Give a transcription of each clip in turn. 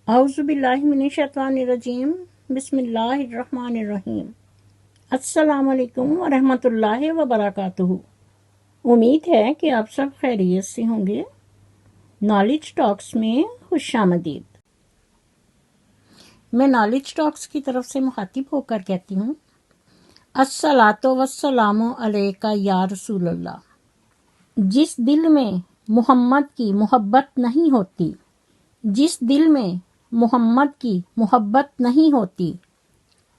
اعوذ باللہ من الشیطان الرجیم بسم اللہ الرحمن الرحیم السلام علیکم ورحمۃ اللہ وبرکاتہ۔ امید ہے کہ آپ سب خیریت سے ہوں گے۔ نالج ٹاکس میں خوش آمدید۔ میں نالج ٹاکس کی طرف سے مخاطب ہو کر کہتی ہوں الصلاۃ والسلام علیک یا رسول اللہ۔ جس دل میں محمد کی محبت نہیں ہوتی، جس دل میں محمد کی محبت نہیں ہوتی،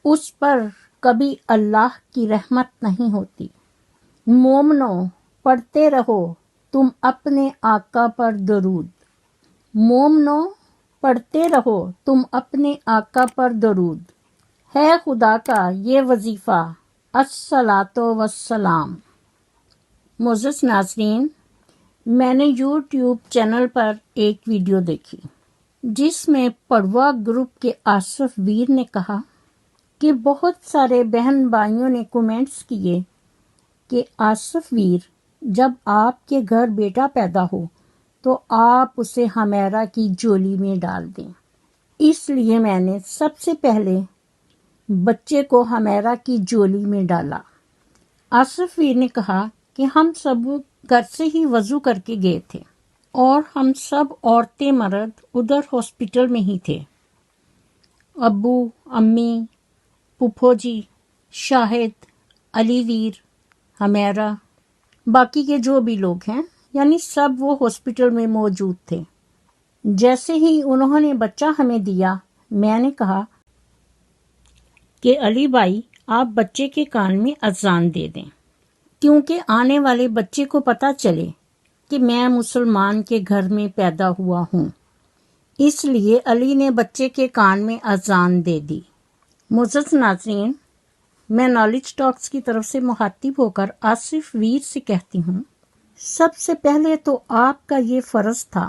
اس پر کبھی اللہ کی رحمت نہیں ہوتی۔ مومنو پڑھتے رہو تم اپنے آقا پر درود، مومنو پڑھتے رہو تم اپنے آقا پر درود، ہے خدا کا یہ وظیفہ الصلاۃ والسلام۔ معزز ناظرین، میں نے یوٹیوب چینل پر ایک ویڈیو دیکھی جس میں پڑوا گروپ کے آصف ویر نے کہا کہ بہت سارے بہن بھائیوں نے کومنٹس کیے کہ آصف ویر، جب آپ کے گھر بیٹا پیدا ہو تو آپ اسے حمیرہ کی جولی میں ڈال دیں۔ اس لیے میں نے سب سے پہلے بچے کو حمیرہ کی جولی میں ڈالا۔ آصف ویر نے کہا کہ ہم سب گھر سے ہی وضو کر کے گئے تھے اور ہم سب عورتیں مرد ادھر ہاسپٹل میں ہی تھے۔ ابو، امی، پھپھو جی، شاہد، علی ویر، حمیرہ، باقی کے جو بھی لوگ ہیں، یعنی سب وہ ہاسپٹل میں موجود تھے۔ جیسے ہی انہوں نے بچہ ہمیں دیا، میں نے کہا کہ علی بھائی، آپ بچے کے کان میں اذان دے دیں، کیونکہ آنے والے بچے کو پتہ چلے کہ میں مسلمان کے گھر میں پیدا ہوا ہوں۔ اس لیے علی نے بچے کے کان میں اذان دے دی۔ معزز ناظرین، میں نالج ٹاکس کی طرف سے مخاطب ہو کر آصف ویر سے کہتی ہوں، سب سے پہلے تو آپ کا یہ فرض تھا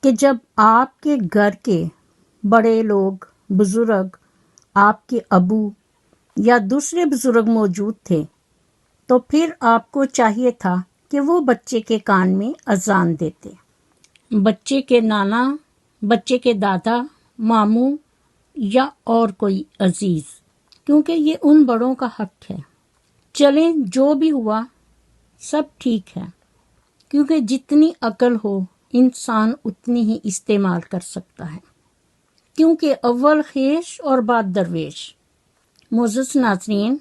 کہ جب آپ کے گھر کے بڑے لوگ، بزرگ، آپ کے ابو یا دوسرے بزرگ موجود تھے تو پھر آپ کو چاہیے تھا کہ وہ بچے کے کان میں اذان دیتے۔ بچے کے نانا، بچے کے دادا، ماموں یا اور کوئی عزیز، کیونکہ یہ ان بڑوں کا حق ہے۔ چلیں، جو بھی ہوا سب ٹھیک ہے، کیونکہ جتنی عقل ہو انسان اتنی ہی استعمال کر سکتا ہے، کیونکہ اول خیش اور بعد درویش۔ معزز ناظرین،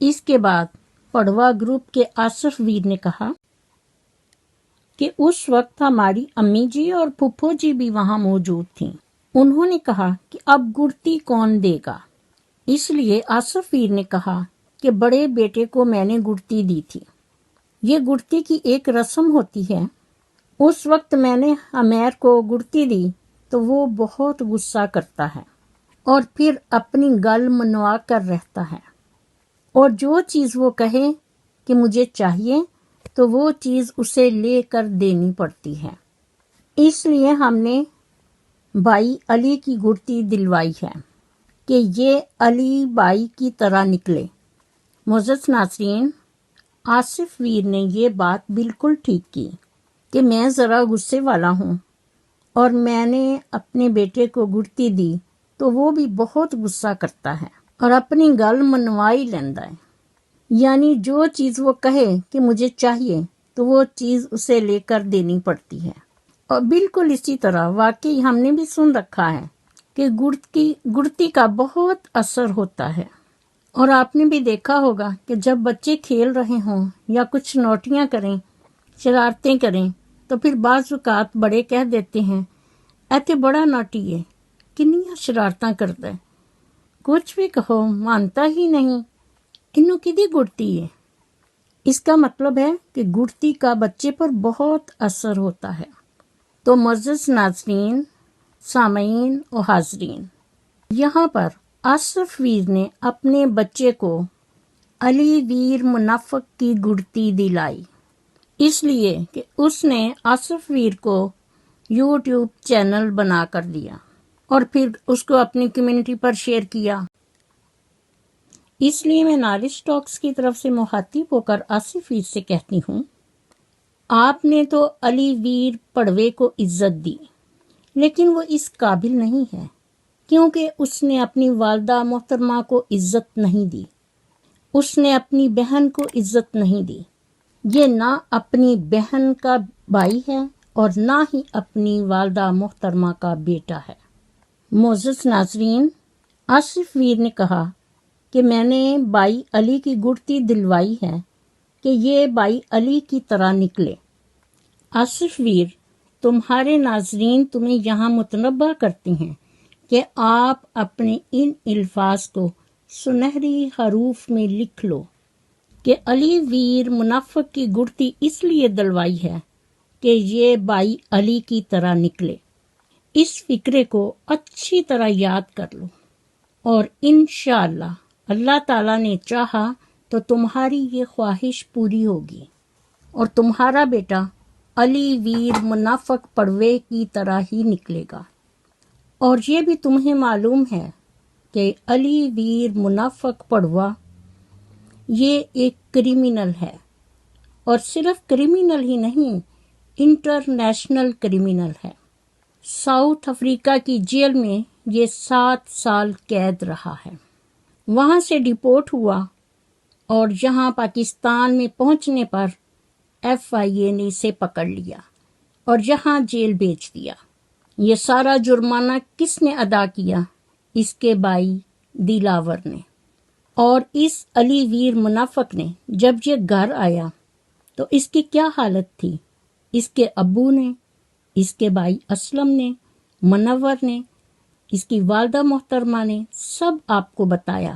اس کے بعد پڑوا گروپ کے آصف ویر نے کہا کہ اس وقت ہماری امی جی اور پھپھو جی بھی وہاں موجود تھیں۔ انہوں نے کہا کہ اب گڑتی کون دے گا؟ اس لیے آصف ویر نے کہا کہ بڑے بیٹے کو میں نے گڑتی دی تھی۔ یہ گڑتی کی ایک رسم ہوتی ہے۔ اس وقت میں نے حمیر کو گڑتی دی تو وہ بہت غصہ کرتا ہے اور پھر اپنی گل منوا کر رہتا ہے، اور جو چیز وہ کہے کہ مجھے چاہیے تو وہ چیز اسے لے کر دینی پڑتی ہے۔ اس لیے ہم نے بھائی علی کی گڑتی دلوائی ہے کہ یہ علی بھائی کی طرح نکلے۔ معزز ناظرین، آصف ویر نے یہ بات بالکل ٹھیک کی کہ میں ذرا غصے والا ہوں اور میں نے اپنے بیٹے کو گڑتی دی تو وہ بھی بہت غصہ کرتا ہے اور اپنی گل منوائی لیندہ ہے، یعنی جو چیز وہ کہے کہ مجھے چاہیے تو وہ چیز اسے لے کر دینی پڑتی ہے۔ اور بالکل اسی طرح واقعی ہم نے بھی سن رکھا ہے کہ گڑتی کا بہت اثر ہوتا ہے، اور آپ نے بھی دیکھا ہوگا کہ جب بچے کھیل رہے ہوں یا کچھ نوٹیاں کریں، شرارتیں کریں، تو پھر بعض اوقات بڑے کہہ دیتے ہیں ایتے بڑا نوٹی ہے، کنیاں شرارتاں کرتا ہے، کچھ بھی کہو مانتا ہی نہیں، انہوں کدی گڑتی ہے۔ اس کا مطلب ہے کہ گڑتی کا بچے پر بہت اثر ہوتا ہے۔ تو معزز ناظرین، سامعین و حاضرین، یہاں پر آصف ویر نے اپنے بچے کو علی ویر منافق کی گڑتی دلائی، اس لیے کہ اس نے آصف ویر کو یوٹیوب چینل بنا کر دیا اور پھر اس کو اپنی کمیونٹی پر شیئر کیا۔ اس لیے میں نالج ٹاکس کی طرف سے مخاطب ہو کر آصف ویر سے کہتی ہوں، آپ نے تو علی ویر پڑوے کو عزت دی، لیکن وہ اس قابل نہیں ہے کیونکہ اس نے اپنی والدہ محترمہ کو عزت نہیں دی، اس نے اپنی بہن کو عزت نہیں دی۔ یہ نہ اپنی بہن کا بھائی ہے اور نہ ہی اپنی والدہ محترمہ کا بیٹا ہے۔ معزز ناظرین، آصف ویر نے کہا کہ میں نے بھائی علی کی گڑتی دلوائی ہے کہ یہ بھائی علی کی طرح نکلے۔ آصف ویر، تمہارے ناظرین تمہیں یہاں متنبہ کرتے ہیں کہ آپ اپنے ان الفاظ کو سنہری حروف میں لکھ لو کہ علی ویر منافق کی گڑتی اس لیے دلوائی ہے کہ یہ بھائی علی کی طرح نکلے۔ اس فکرے کو اچھی طرح یاد کر لو اور انشاءاللہ اللہ تعالیٰ نے چاہا تو تمہاری یہ خواہش پوری ہوگی اور تمہارا بیٹا علی ویر منافق پڑوے کی طرح ہی نکلے گا۔ اور یہ بھی تمہیں معلوم ہے کہ علی ویر منافق پڑوا یہ ایک کریمنل ہے، اور صرف کریمنل ہی نہیں، انٹرنیشنل کریمنل ہے۔ ساؤتھ افریقہ کی جیل میں یہ 7 سال قید رہا ہے، وہاں سے ڈپورٹ ہوا اور یہاں پاکستان میں پہنچنے پر FIA نے اسے پکڑ لیا اور یہاں جیل بھیج دیا۔ یہ سارا جرمانہ کس نے ادا کیا؟ اس کے بھائی دلاور نے۔ اور اس علی ویر منافق نے جب یہ گھر آیا تو اس کی کیا حالت تھی؟ اس کے ابو نے، اس کے بھائی اسلم نے، منور نے، اس کی والدہ محترمہ نے سب آپ کو بتایا،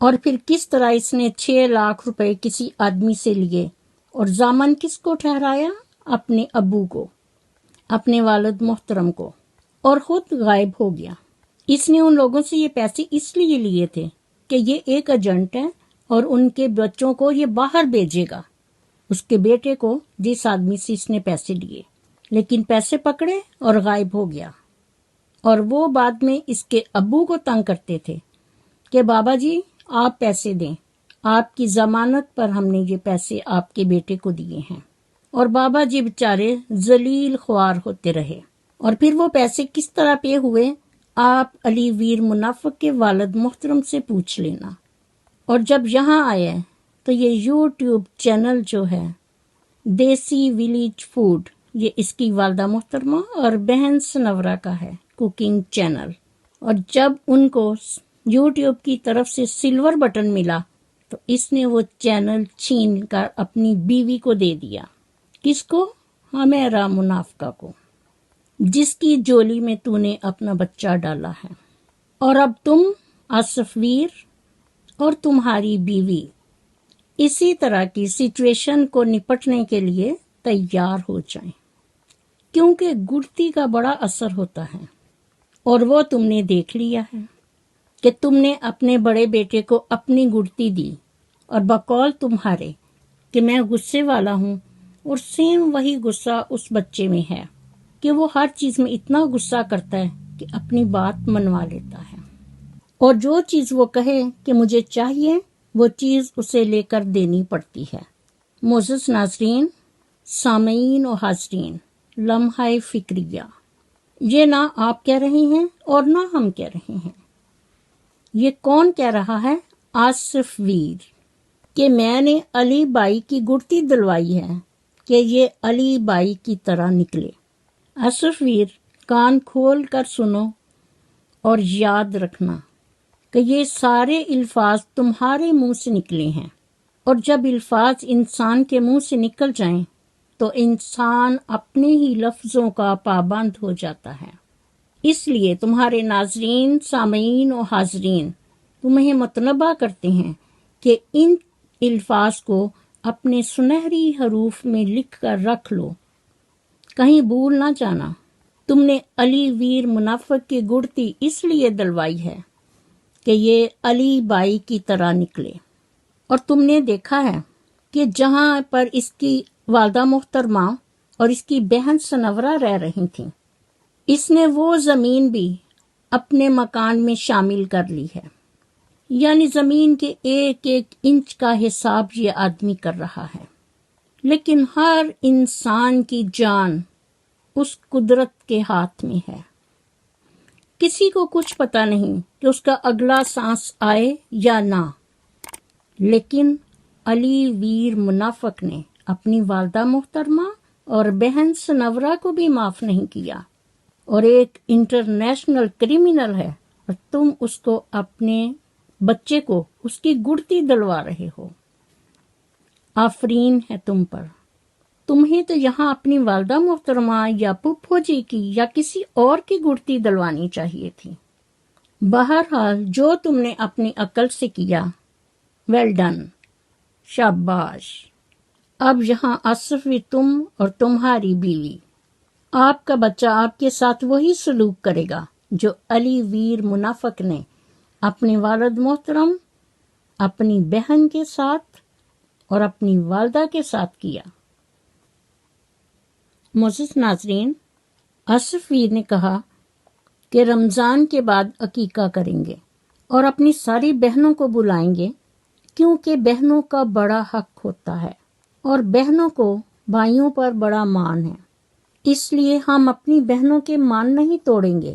اور پھر کس طرح اس نے 6 لاکھ روپے کسی آدمی سے لیے اور ضامن کس کو ٹھہرایا؟ اپنے ابو کو، اپنے والد محترم کو، اور خود غائب ہو گیا۔ اس نے ان لوگوں سے یہ پیسے اس لیے لیے تھے کہ یہ ایک ایجنٹ ہے اور ان کے بچوں کو یہ باہر بھیجے گا، اس کے بیٹے کو جس آدمی سے اس نے پیسے لیے، لیکن پیسے پکڑے اور غائب ہو گیا۔ اور وہ بعد میں اس کے ابو کو تنگ کرتے تھے کہ بابا جی آپ پیسے دیں، آپ کی ضمانت پر ہم نے یہ پیسے آپ کے بیٹے کو دیے ہیں، اور بابا جی بیچارے ذلیل خوار ہوتے رہے۔ اور پھر وہ پیسے کس طرح پے ہوئے آپ علی ویر منافق کے والد محترم سے پوچھ لینا۔ اور جب یہاں آئے تو یہ یوٹیوب چینل جو ہے دیسی ولیج فوڈ، یہ اس کی والدہ محترمہ اور بہن سنورا کا ہے کوکنگ چینل، اور جب ان کو یوٹیوب کی طرف سے سلور بٹن ملا تو اس نے وہ چینل چھین کر اپنی بیوی کو دے دیا۔ کس کو؟ ہمیرا منافقہ کو، جس کی جولی میں تو نے اپنا بچہ ڈالا ہے۔ اور اب تم آصف ویر اور تمہاری بیوی اسی طرح کی سچویشن کو نپٹنے کے لیے تیار ہو جائیں، کیونکہ گڑتی کا بڑا اثر ہوتا ہے، اور وہ تم نے دیکھ لیا ہے کہ تم نے اپنے بڑے بیٹے کو اپنی گڑتی دی، اور بقول تمہارے کہ میں غصے والا ہوں، اور سیم وہی غصہ اس بچے میں ہے کہ وہ ہر چیز میں اتنا غصہ کرتا ہے کہ اپنی بات منوا لیتا ہے، اور جو چیز وہ کہے کہ مجھے چاہیے وہ چیز اسے لے کر دینی پڑتی ہے۔ معزز ناظرین، سامعین و حاضرین، لمحہ فکریہ، یہ نہ آپ کہہ رہے ہیں اور نہ ہم کہہ رہے ہیں، یہ کون کہہ رہا ہے؟ آصف ویر، کہ میں نے علی بھائی کی گڑتی دلوائی ہے کہ یہ علی بھائی کی طرح نکلے۔ آصف ویر، کان کھول کر سنو اور یاد رکھنا کہ یہ سارے الفاظ تمہارے منہ سے نکلے ہیں، اور جب الفاظ انسان کے منہ سے نکل جائیں تو انسان اپنے ہی لفظوں کا پابند ہو جاتا ہے۔ اس لیے تمہارے ناظرین، سامعین و حاضرین تمہیں متنبہ کرتے ہیں کہ ان الفاظ کو اپنے سنہری حروف میں لکھ کر رکھ لو، کہیں بھول نہ جانا۔ تم نے علی ویر منافق کی گڑتی اس لیے دلوائی ہے کہ یہ علی بائی کی طرح نکلے، اور تم نے دیکھا ہے کہ جہاں پر اس کی والدہ محترمہ اور اس کی بہن سنورا رہ رہی تھیں، اس نے وہ زمین بھی اپنے مکان میں شامل کر لی ہے، یعنی زمین کے ایک ایک انچ کا حساب یہ آدمی کر رہا ہے۔ لیکن ہر انسان کی جان اس قدرت کے ہاتھ میں ہے۔ کسی کو کچھ پتا نہیں کہ اس کا اگلا سانس آئے یا نہ، لیکن علی ویر منافق نے اپنی والدہ محترمہ اور بہن سنورا کو بھی معاف نہیں کیا، اور ایک انٹرنیشنل کرمنل ہے، اور تم اس کو اپنے بچے کو اس کی گڑتی دلوا رہے ہو۔ آفرین ہے تم پر، تمہیں تو یہاں اپنی والدہ محترمہ یا پھپھو جی کی یا کسی اور کی گڑتی دلوانی چاہیے تھی۔ بہرحال جو تم نے اپنی عقل سے کیا، ویل ڈن، شاباش۔ اب یہاں اصفی تم اور تمہاری بیوی، آپ کا بچہ آپ کے ساتھ وہی سلوک کرے گا جو علی ویر منافق نے اپنے والد محترم، اپنی بہن کے ساتھ اور اپنی والدہ کے ساتھ کیا۔ معزز ناظرین، اصف ویر نے کہا کہ رمضان کے بعد عقیقہ کریں گے اور اپنی ساری بہنوں کو بلائیں گے، کیونکہ بہنوں کا بڑا حق ہوتا ہے اور بہنوں کو بھائیوں پر بڑا مان ہے، اس لیے ہم اپنی بہنوں کے مان نہیں توڑیں گے،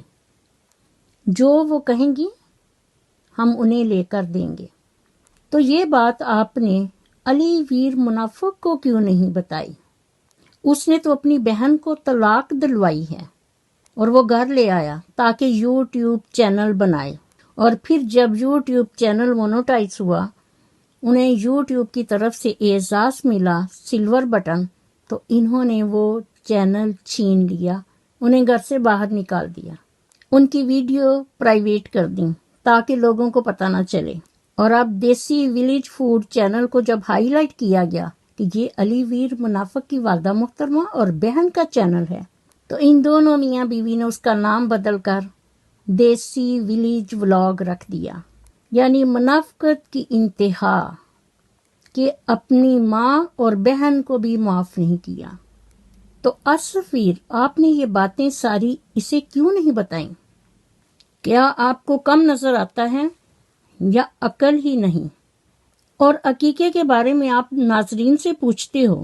جو وہ کہیں گی ہم انہیں لے کر دیں گے۔ تو یہ بات آپ نے علی ویر منافق کو کیوں نہیں بتائی؟ اس نے تو اپنی بہن کو طلاق دلوائی ہے اور وہ گھر لے آیا تاکہ یوٹیوب چینل بنائے، اور پھر جب یوٹیوب چینل مونوٹائز ہوا، انہیں یوٹیوب کی طرف سے اعزاز ملا، سلور بٹن، تو انہوں نے وہ چینل چھین لیا، انہیں گھر سے باہر نکال دیا، ان کی ویڈیو پرائیویٹ کر دیں تاکہ لوگوں کو پتہ نہ چلے۔ اور اب دیسی ولیج فوڈ چینل کو جب ہائی لائٹ کیا گیا کہ یہ علی ویر منافق کی والدہ محترمہ اور بہن کا چینل ہے، تو ان دونوں میاں بیوی نے اس کا نام بدل کر دیسی ولیج ولاگ رکھ دیا، یعنی منافقت کی انتہا، کہ اپنی ماں اور بہن کو بھی معاف نہیں کیا۔ تو اصفیر، آپ نے یہ باتیں ساری اسے کیوں نہیں بتائیں؟ کیا آپ کو کم نظر آتا ہے یا عقل ہی نہیں؟ اور عقیقے کے بارے میں آپ ناظرین سے پوچھتے ہو،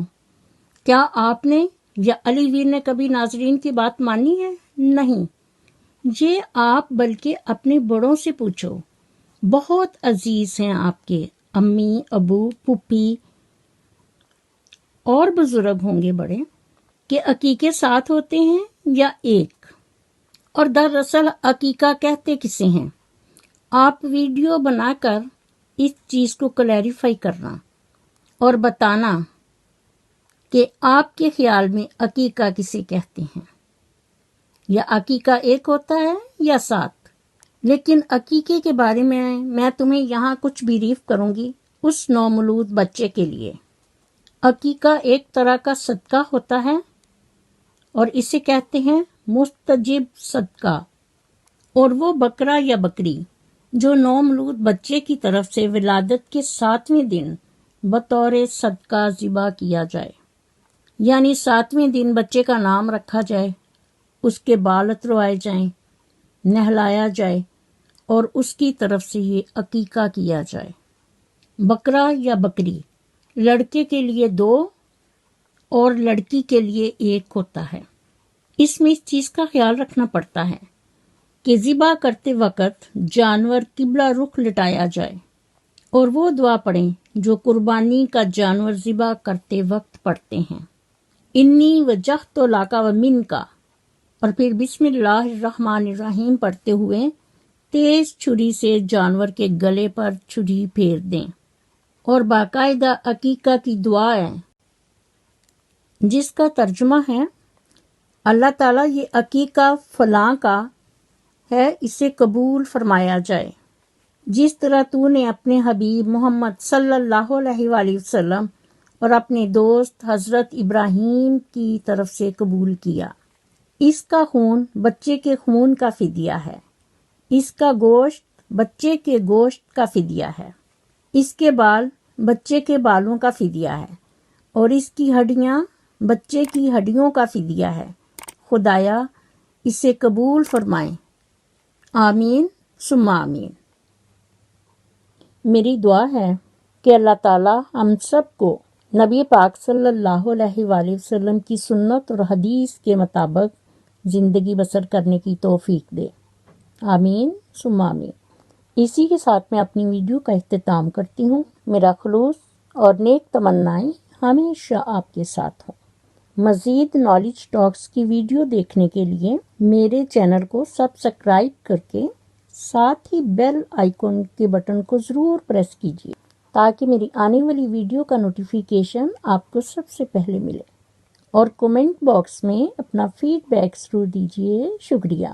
کیا آپ نے یا علی ویر نے کبھی ناظرین کی بات مانی ہے؟ نہیں، یہ آپ بلکہ اپنے بڑوں سے پوچھو، بہت عزیز ہیں آپ کے امی، ابو، پھوپھی اور بزرگ ہوں گے بڑے، کہ عقیقے ساتھ ہوتے ہیں یا ایک؟ اور دراصل عقیقہ کہتے کسے ہیں؟ آپ ویڈیو بنا کر اس چیز کو کلیریفائی کرنا اور بتانا کہ آپ کے خیال میں عقیقہ کسے کہتے ہیں، یا عقیقہ ایک ہوتا ہے یا سات۔ لیکن عقیقے کے بارے میں تمہیں یہاں کچھ بریف کروں گی اس نومولود بچے کے لیے۔ عقیقہ ایک طرح کا صدقہ ہوتا ہے اور اسے کہتے ہیں مستجب صدقہ، اور وہ بکرا یا بکری جو نومولود بچے کی طرف سے ولادت کے 7ویں دن بطور صدقہ ذبح کیا جائے، یعنی 7ویں دن بچے کا نام رکھا جائے، اس کے بال اتروائے جائیں، نہلایا جائے اور اس کی طرف سے یہ عقیقہ کیا جائے۔ بکرا یا بکری لڑکے کے لیے 2 اور لڑکی کے لیے 1 ہوتا ہے۔ اس میں اس چیز کا خیال رکھنا پڑتا ہے کہ ذبح کرتے وقت جانور قبلہ رخ لٹایا جائے اور وہ دعا پڑھیں جو قربانی کا جانور ذبح کرتے وقت پڑھتے ہیں، انی وجہت لک ومنک، اور پھر بسم اللہ الرحمن الرحیم پڑھتے ہوئے تیز چھری سے جانور کے گلے پر چھری پھیر دیں، اور باقاعدہ عقیقہ کی دعا ہے جس کا ترجمہ ہے، اللہ تعالیٰ یہ عقیقہ فلاں کا ہے، اسے قبول فرمایا جائے، جس طرح تو نے اپنے حبیب محمد صلی اللہ علیہ وآلہ وسلم اور اپنے دوست حضرت ابراہیم کی طرف سے قبول کیا۔ اس کا خون بچے کے خون کا فدیہ ہے، اس کا گوشت بچے کے گوشت کا فدیہ ہے، اس کے بال بچے کے بالوں کا فدیہ ہے، اور اس کی ہڈیاں بچے کی ہڈیوں کا فدیہ ہے۔ خدایا اسے قبول فرمائیں، آمین ثم آمین۔ میری دعا ہے کہ اللہ تعالیٰ ہم سب کو نبی پاک صلی اللہ علیہ وآلہ وسلم کی سنت اور حدیث کے مطابق زندگی بسر کرنے کی توفیق دے، آمین ثم آمین۔ اسی کے ساتھ میں اپنی ویڈیو کا اختتام کرتی ہوں۔ میرا خلوص اور نیک تمنائیں ہمیشہ آپ کے ساتھ ہوں۔ مزید نالج ٹاکس کی ویڈیو دیکھنے کے لیے میرے چینل کو سبسکرائب کر کے ساتھ ہی بیل آئیکن کے بٹن کو ضرور پریس کیجیے تاکہ میری آنے والی ویڈیو کا نوٹیفیکیشن آپ کو سب سے پہلے ملے، اور کومنٹ باکس میں اپنا فیڈ بیک ضرور دیجیے۔ شکریہ۔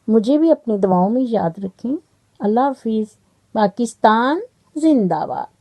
مجھے بھی اپنی دعاؤں میں یاد رکھیں۔ اللہ حافظ۔ پاکستان زندہ باد۔